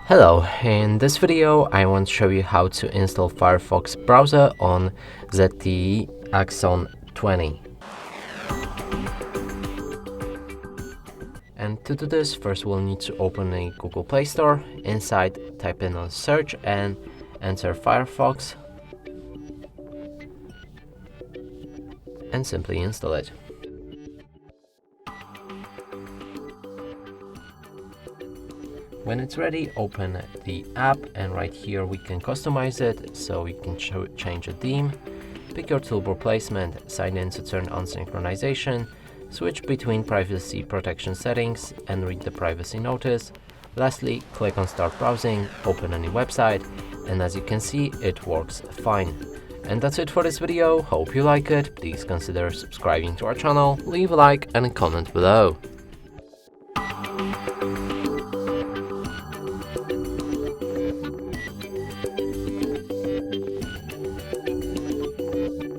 Hello, in this video I want to show you how to install Firefox browser on ZTE Axon 20. And to do this, first we'll need to open a Google Play Store. Inside, type in on search and enter Firefox and simply install it. When it's ready, open the app, and right here we can customize it, so we can change a theme, pick your toolbar placement, sign in to turn on synchronization, switch between privacy protection settings and read the privacy notice. Lastly, click on start browsing, open any website, and as you can see, it works fine. And that's it for this video. Hope you like it. Please consider subscribing to our channel, leave a like and a comment below.